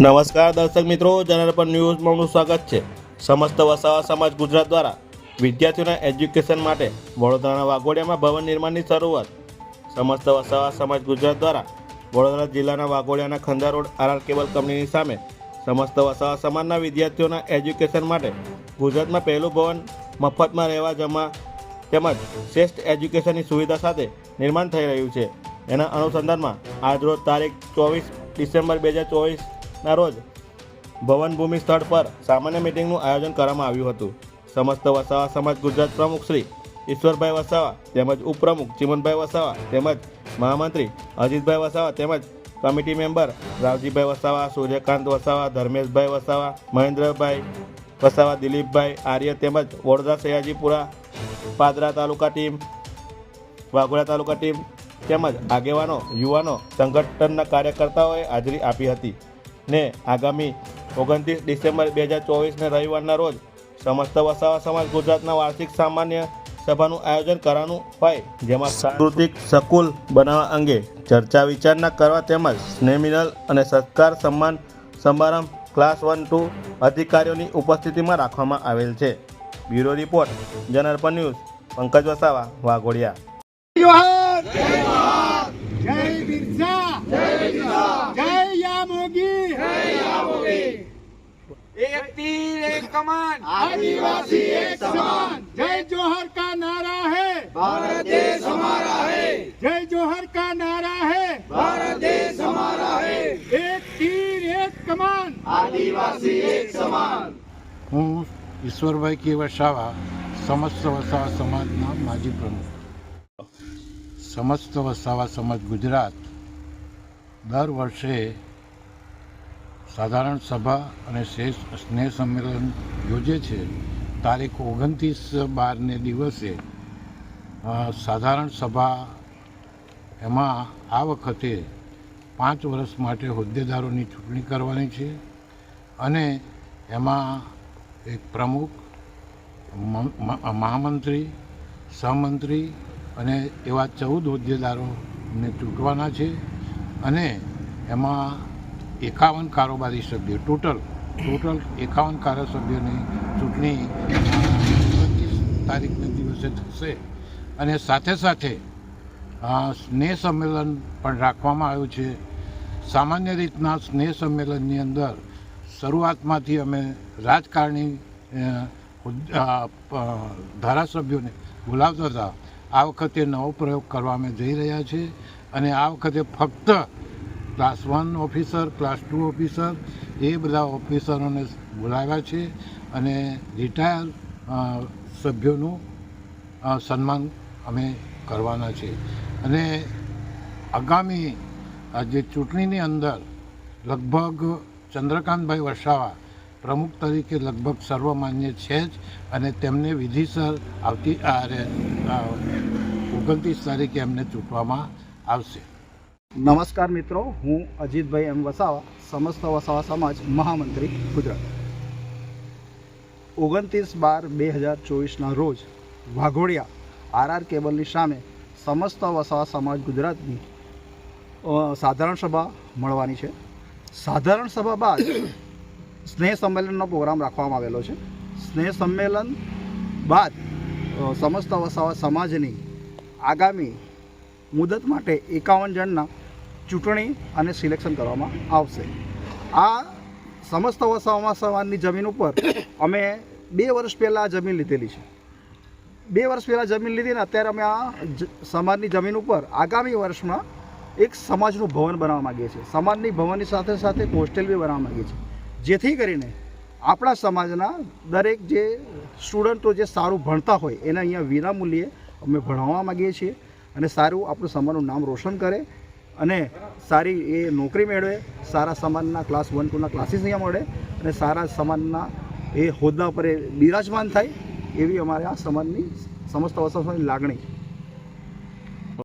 નમસ્કાર દર્શક મિત્રો, જનરલ ન્યૂઝમાં આપનું સ્વાગત છે। સમસ્ત વસાવા સમાજ ગુજરાત દ્વારા વિદ્યાર્થીઓના એજ્યુકેશન માટે વડોદરાના વાઘોડિયામાં ભવન નિર્માણની શરૂઆત। સમસ્ત વસાવા સમાજ ગુજરાત દ્વારા વડોદરા જિલ્લાના વાઘોડિયાના ખંડા રોડ આરઆર કેબલ કંપનીની સામે સમસ્ત વસાવા સમાજના વિદ્યાર્થીઓના એજ્યુકેશન માટે ગુજરાતમાં પહેલું ભવન મફતમાં રહેવા જમા તેમજ શ્રેષ્ઠ એજ્યુકેશનની સુવિધા સાથે નિર્માણ થઈ રહ્યું છે। એના અનુસંધાનમાં આજરોજ તારીખ 24 ડિસેમ્બર 2024 રોજ ભવન ભૂમિ સ્થળ પર સામાન્ય મીટિંગનું આયોજન કરવામાં આવ્યું હતું। સમસ્ત વસાવા સમાજ ગુજરાત પ્રમુખ શ્રી ઈશ્વરભાઈ વસાવા તેમજ ઉપપ્રમુખ ચિમનભાઈ વસાવા તેમજ મહામંત્રી અજીતભાઈ વસાવા તેમજ કમિટી મેમ્બર રાવજીભાઈ વસાવા, સૂર્યકાંત વસાવા, ધર્મેશભાઈ વસાવા, મહેન્દ્રભાઈ વસાવા, દિલીપભાઈ આર્ય તેમજ વડોદરા સયાજીપુરા પાદરા તાલુકા ટીમ, વાઘોડિયા તાલુકા ટીમ તેમજ આગેવાનો, યુવાનો, સંગઠનના કાર્યકર્તાઓએ હાજરી આપી હતી ને આગામી 29 ડિસેમ્બર 2024 રવિવારના રોજ સમસ્ત વસાવા સમાજ ગુજરાતના વાર્ષિક સામાન્ય સભાનું આયોજન કરવાનું હોય, જેમાં સાંસ્કૃતિક સંકુલ બનાવવા અંગે ચર્ચા વિચારણા કરવા તેમજ સ્નેહ મિલન અને સત્કાર સન્માન સમારંભ ક્લાસ 1-2 અધિકારીઓની ઉપસ્થિતિમાં રાખવામાં આવેલ છે। Bureau report, general news, Pankaj Vasava, Waghodia. जय बिरसा, जय यामोगी, एक तीर एक कमान, आदिवासी एक समान। जय जोहर का नारा है, भारत देश हमारा है, जय जोहर का नारा है, भारत देश हमारा है, एक तीर एक कमान, आदिवासी एक समान। હું ઈશ્વરભાઈ કે વસાવા, સમસ્ત વસાવા સમાજના માજી પ્રમુખ। સમસ્ત વસાવા સમાજ ગુજરાત દર વર્ષે સાધારણ સભા અને સ્નેહ સંમેલન યોજે છે। તારીખ 29/12ને દિવસે સાધારણ સભા, એમાં આ વખતે 5 વર્ષ માટે હોદ્દેદારોની ચૂંટણી કરવાની છે અને એમાં એક પ્રમુખ, મહામંત્રી, સહમંત્રી અને એવા 14 હોદ્દેદારોને ચૂંટવાના છે અને એમાં 51 કારોબારી સભ્યો, ટોટલ 51 ધારાસભ્યોની ચૂંટણી 29 તારીખના દિવસે થશે અને સાથે સાથે સ્નેહ સંમેલન પણ રાખવામાં આવ્યું છે। સામાન્ય રીતના સ્નેહ સંમેલનની અંદર શરૂઆતમાંથી અમે રાજકારણી ધારાસભ્યોને બોલાવતા હતા। આ વખતે નવો પ્રયોગ કરવા અમે જઈ રહ્યા છીએ અને આ વખતે ફક્ત ક્લાસ 1 ઓફિસર, ક્લાસ 2 ઓફિસર એ બધા ઓફિસરોને બોલાવ્યા છે અને રિટાયર સભ્યોનું સન્માન અમે કરવાના છે અને આગામી જે ચૂંટણીની અંદર લગભગ ચંદ્રકાંતભાઈ વસાવા પ્રમુખ તરીકે લગભગ સર્વમાન્ય છે જ અને તેમને વિધિસર આવતી 29 તારીખે એમને ચૂંટવામાં આવશે। નમસ્કાર મિત્રો, હું અજીતભાઈ એમ વસાવા, સમસ્ત વસાવા સમાજ મહામંત્રી ગુજરાત। 29/12/2024 રોજ વાઘોડિયા આરઆર કેબલની સામે સમસ્ત વસાવા સમાજ ગુજરાતની સાધારણ સભા મળવાની છે। સાધારણ સભા બાદ સ્નેહ સંમેલનનો પ્રોગ્રામ રાખવામાં આવેલો છે। સ્નેહ સંમેલન બાદ સમસ્ત વસાવા સમાજની આગામી મુદત માટે 51 જણના ચૂંટણી અને સિલેક્શન કરવામાં આવશે। આ સમસ્ત વસાવા સમાજની જમીન ઉપર અમે 2 વર્ષ પહેલાં જમીન લીધેલી છે। 2 વર્ષ પહેલાં જમીન લીધી ને અત્યારે અમે આ સમાજની જમીન ઉપર આગામી વર્ષમાં એક સમાજનું ભવન બનાવવા માગીએ છીએ। સમાજની ભવનની સાથે સાથે હોસ્ટેલ બી બનાવવા માગીએ છીએ, જેથી કરીને આપણા સમાજના દરેક જે સ્ટુડન્ટો જે સારું ભણતા હોય એને અહીંયા વિનામૂલ્યે અમે ભણાવવા માગીએ છીએ અને સારું આપણું સમાજનું નામ રોશન કરે અને સારી એ નોકરી મેળવે, સારા સમાજના ક્લાસ 1-2ના ક્લાસીસ અહીંયા મળે અને સારા સમાજના એ હોદ્દા પર એ બિરાજમાન થાય, એવી અમારે આ સમાજની સમસ્ત વસાવાની લાગણી છે।